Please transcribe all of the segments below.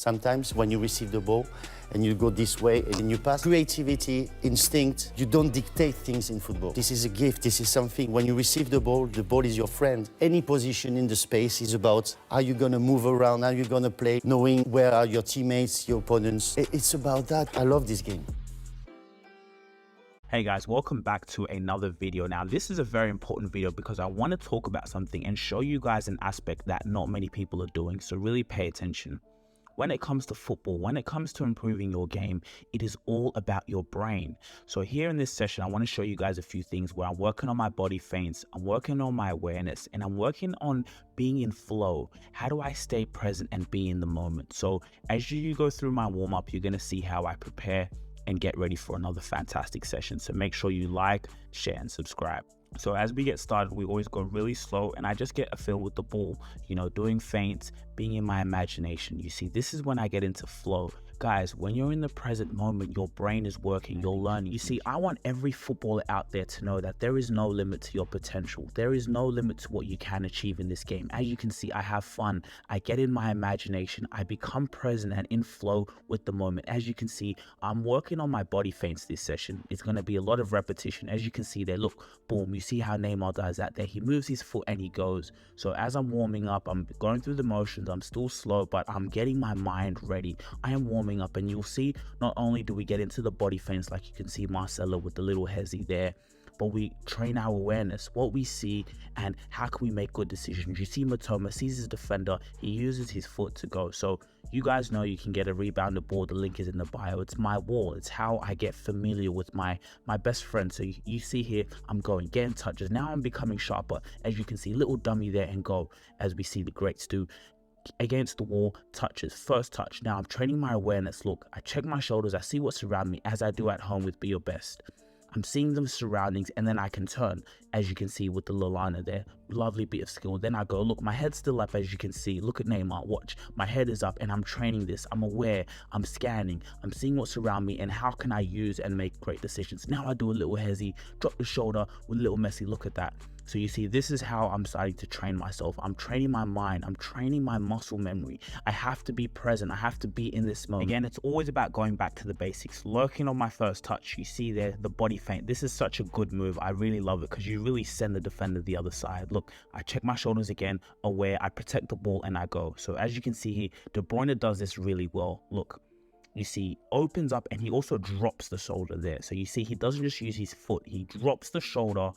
Sometimes when you receive the ball and you go this way and you pass, creativity, instinct, you don't dictate things in football. This is a gift, this is something. When you receive the ball is your friend. Any position in the space is about how you're gonna move around, how you're gonna play, knowing where are your teammates, your opponents. It's about that. I love this game. Hey guys, welcome back to another video. Now this is a very important video because I want to talk about something and show you guys an aspect that not many people are doing, so really pay attention. When it comes to football, when it comes to improving your game, it is all about your brain. So here in this session, I want to show you guys a few things where I'm working on my body feints, I'm working on my awareness, and I'm working on being in flow. How do I stay present and be in the moment? So as you go through my warm-up, you're going to see how I prepare and get ready for another fantastic session. So make sure you like, share, and subscribe. So as we get started, we always go really slow and I just get a feel with the ball, you know, doing feints, being in my imagination. You see, this is when I get into flow. Guys, when you're in the present moment, your brain is working, you're learning. You see, I want every footballer out there to know that there is no limit to your potential. There is no limit to what you can achieve in this game. As you can see, I have fun. I get in my imagination. I become present and in flow with the moment. As you can see, I'm working on my body feints this session. It's going to be a lot of repetition. As you can see there, look, boom, you see how Neymar does that there. He moves his foot and he goes. So as I'm warming up, I'm going through the motions. I'm still slow, but I'm getting my mind ready. I am warming up, and you'll see not only do we get into the body feints, like you can see Marcelo with the little hezzy there, but we train our awareness, what we see, and how can we make good decisions. You see Matoma sees his defender, he uses his foot to go. So you guys know you can get a rebounder ball, the link is in the bio. It's my wall, it's how I get familiar with my best friend. So you see here, I'm going, getting touches. Now I'm becoming sharper. As you can see, little dummy there and go, as we see the greats do. Against the wall, touches, first touch. Now I'm training my awareness. Look, I check my shoulders, I see what's around me as I do at home with Be Your Best. I'm seeing the surroundings and then I can turn, as you can see with the Lolana there. Lovely bit of skill. Then I go, look, my head's still up, as you can see. Look at Neymar, watch. My head is up and I'm training this. I'm aware, I'm scanning, I'm seeing what's around me and how can I use and make great decisions. Now I do a little hezzy, drop the shoulder with a little Messi, look at that. So you see, this is how I'm starting to train myself. I'm training my mind. I'm training my muscle memory. I have to be present. I have to be in this moment. Again, it's always about going back to the basics. Lurking on my first touch, you see there, the body feint. This is such a good move. I really love it because you really send the defender the other side. Look, I check my shoulders again, aware, I protect the ball and I go. So as you can see here, De Bruyne does this really well. Look. You see, opens up and he also drops the shoulder there. So you see, he doesn't just use his foot. He drops the shoulder.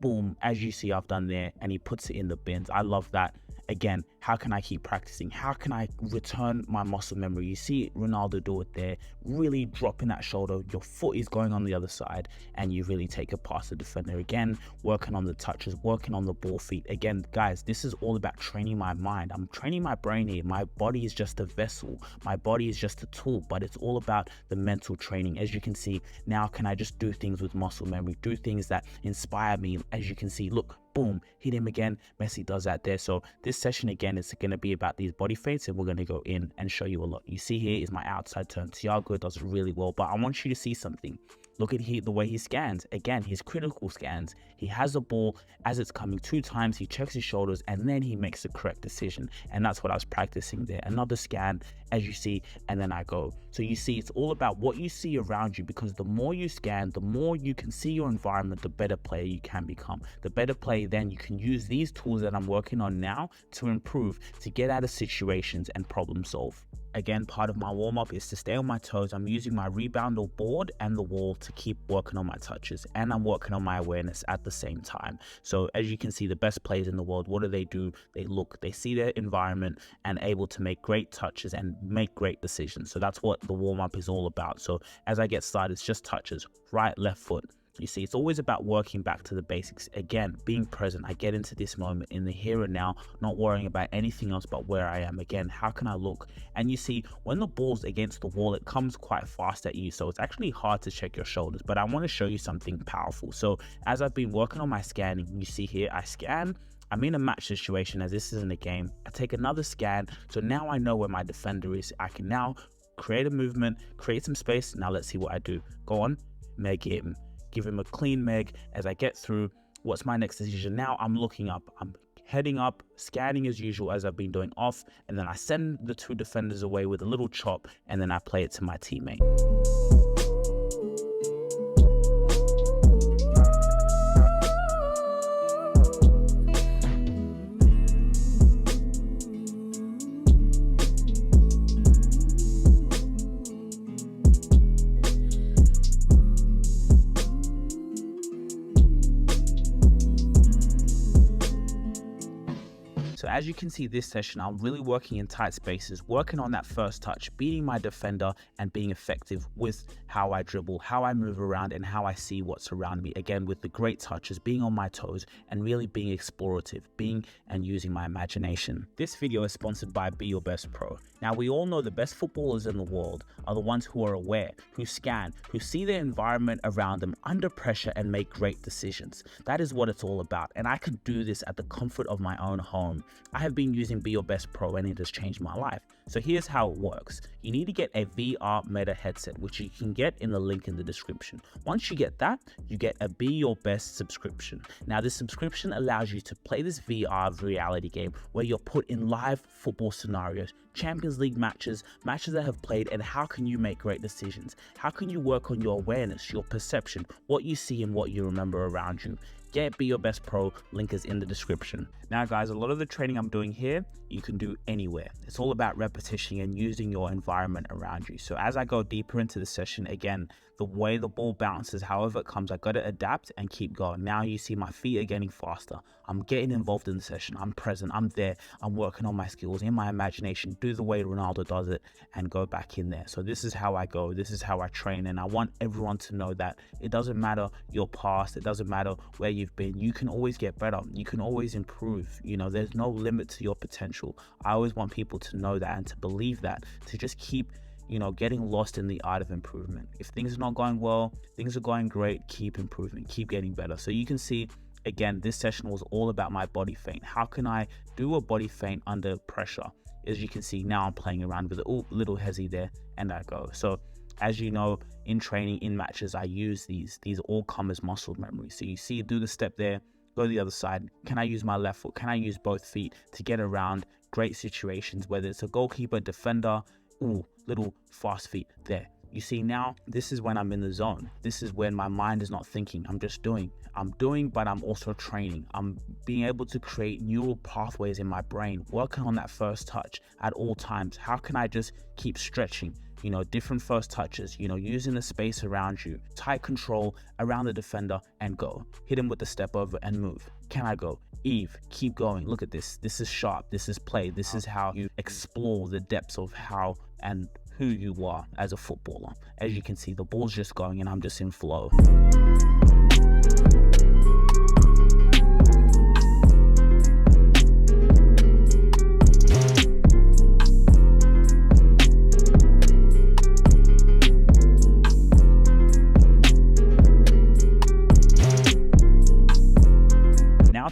Boom, as you see I've done there, and he puts it in the bins. I love that. Again, how can I keep practicing? How can I return my muscle memory? You see Ronaldo do it there, really dropping that shoulder. Your foot is going on the other side and you really take it past the defender. Again, working on the touches, working on the ball feet. Again, guys, this is all about training my mind. I'm training my brain here. My body is just a vessel. My body is just a tool, but it's all about the mental training. As you can see, now can I just do things with muscle memory, do things that inspire me. As you can see, look, boom, hit him again. Messi does that there. So this session again is going to be about these body feints and we're going to go in and show you a lot. You see here is my outside turn. Thiago does it really well, but I want you to see something. Look at here, the way he scans. Again, his critical scans. He has the ball as it's coming 2 times. He checks his shoulders and then he makes the correct decision. And that's what I was practicing there. Another scan, as you see, and then I go. So you see, it's all about what you see around you, because the more you scan, the more you can see your environment, the better player you can become. The better player, then you can use these tools that I'm working on now to improve, to get out of situations and problem solve. Again, part of my warm-up is to stay on my toes. I'm using my rebounder board and the wall to keep working on my touches, and I'm working on my awareness at the same time. So as you can see, the best players in the world, what do? They look, they see their environment and able to make great touches and make great decisions. So that's what the warm-up is all about. So as I get started, it's just touches, right, left foot. You see, it's always about working back to the basics. Again, being present. I get into this moment in the here and now, not worrying about anything else but where I am. Again, how can I look? And you see, when the ball's against the wall, it comes quite fast at you. So it's actually hard to check your shoulders, but I want to show you something powerful. So as I've been working on my scanning, you see here, I scan. I'm in a match situation as this isn't a game. I take another scan. So now I know where my defender is. I can now create a movement, create some space. Now let's see what I do. Go on, make him. Give him a clean meg as I get through. What's my next decision? Now I'm looking up. I'm heading up, scanning as usual as I've been doing off, and then I send the 2 defenders away with a little chop, and then I play it to my teammate. So as you can see this session, I'm really working in tight spaces, working on that first touch, beating my defender and being effective with how I dribble, how I move around and how I see what's around me. Again, with the great touches, being on my toes and really being explorative, being and using my imagination. This video is sponsored by Be Your Best Pro. Now, we all know the best footballers in the world are the ones who are aware, who scan, who see their environment around them under pressure and make great decisions. That is what it's all about. And I can do this at the comfort of my own home. I have been using Be Your Best Pro and it has changed my life. So here's how it works. You need to get a VR Meta headset, which you can get in the link in the description. Once you get that, you get a Be Your Best subscription. Now, this subscription allows you to play this VR reality game where you're put in live football scenarios, Champions League matches, matches that have played, and how can you make great decisions? How can you work on your awareness, your perception, what you see and what you remember around you? Get Be Your Best Pro, link is in the description. Now guys, a lot of the training I'm doing here, you can do anywhere. It's all about repetition and using your environment around you. So as I go deeper into the session, again, the way the ball bounces, however it comes, I got to adapt and keep going. Now you see my feet are getting faster. I'm getting involved in the session. I'm present, I'm there. I'm working on my skills in my imagination, do the way Ronaldo does it and go back in there. So this is how I go. This is how I train. And I want everyone to know that it doesn't matter your past. It doesn't matter where you've been. You can always get better. You can always improve. You know, there's no limit to your potential. I always want people to know that and to believe that, to just keep, you know, getting lost in the art of improvement. If things are not going well, things are going great, keep improving, keep getting better. So you can see, again, this session was all about my body feint. How can I do a body feint under pressure? As you can see, now I'm playing around with it. Oh, little hezzy there, and I go. So as you know, in training, in matches, I use these all come as muscle memory. So you see, do the step there, go to the other side. Can I use my left foot? Can I use both feet to get around great situations, whether it's a goalkeeper, defender, ooh, little fast feet there. You see now, this is when I'm in the zone. This is when my mind is not thinking, I'm just doing. I'm doing, but I'm also training. I'm being able to create neural pathways in my brain, working on that first touch at all times. How can I just keep stretching? You know, different first touches, you know, using the space around you, tight control around the defender and go. Hit him with the step over and move. Can I go? Yves, keep going. Look at this. This is sharp. This is play. This is how you explore the depths of how and who you are as a footballer. As you can see, the ball's just going and I'm just in flow.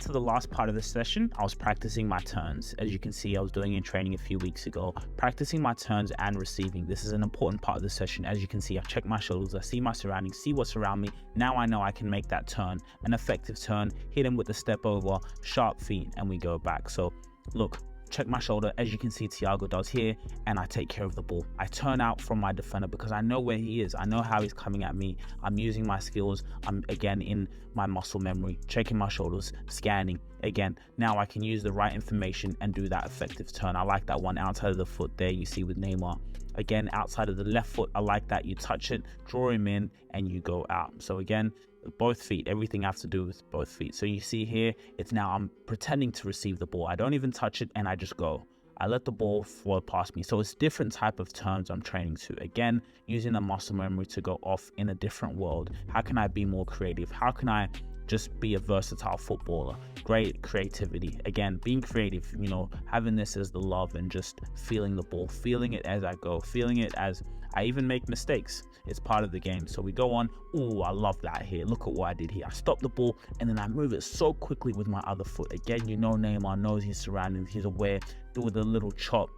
To the last part of the session, I was practicing my turns. As you can see, I was doing in training a few weeks ago, practicing my turns and receiving. This is an important part of the session. As you can see, I check my shoulders, I see my surroundings, see what's around me. Now I know I can make that turn, an effective turn, hit him with a step over, sharp feet, and we go back. So look, check my shoulder, as you can see Thiago does here, and I take care of the ball. I turn out from my defender because I know where he is. I know how he's coming at me. I'm using my skills. I'm again in my muscle memory, checking my shoulders, scanning. Again, now I can use the right information and do that effective turn. I like that one outside of the foot there you see with Neymar. Again, outside of the left foot, I like that. You touch it, draw him in, and you go out. So again, both feet, everything I have to do with both feet. So you see here, it's now I'm pretending to receive the ball. I don't even touch it and I just go. I let the ball flow past me. So it's different type of turns I'm training to. Again, using the muscle memory to go off in a different world. How can I be more creative? How can I just be a versatile footballer? Great creativity. Again, being creative, you know, having this as the love and just feeling the ball, feeling it as I go, feeling it as I even make mistakes. It's part of the game. So we go on. Oh, I love that here. Look at what I did here. I stop the ball and then I move it so quickly with my other foot. Again, you know, Neymar knows his surroundings. He's aware. Do with a little chop.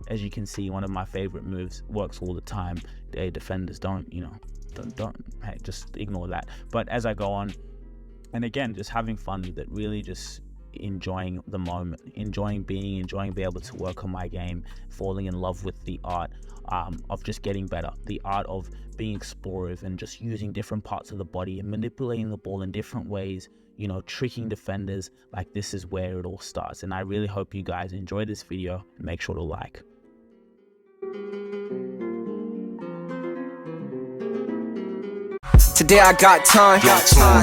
As you can see, one of my favorite moves, works all the time. The defenders don't, you know, don't. Hey, just ignore that. But as I go on, and again, just having fun with it, really just enjoying the moment, enjoying being able to work on my game, falling in love with the art of just getting better, the art of being explorative and just using different parts of the body and manipulating the ball in different ways, you know, tricking defenders. Like, this is where it all starts. And I really hope you guys enjoy this video, and make sure to like. Today I got time,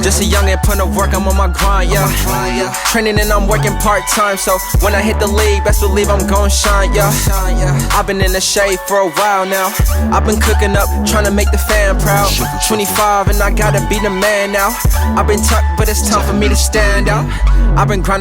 just a youngin' putting to work, I'm on my grind, yeah. Training and I'm working part-time, so when I hit the league, best believe I'm gon' shine, yeah. I've been in the shade for a while now, I've been cooking up, trying to make the fan proud. 25 and I gotta be the man now. I've been tucked, but it's time for me to stand out. I've been grinding.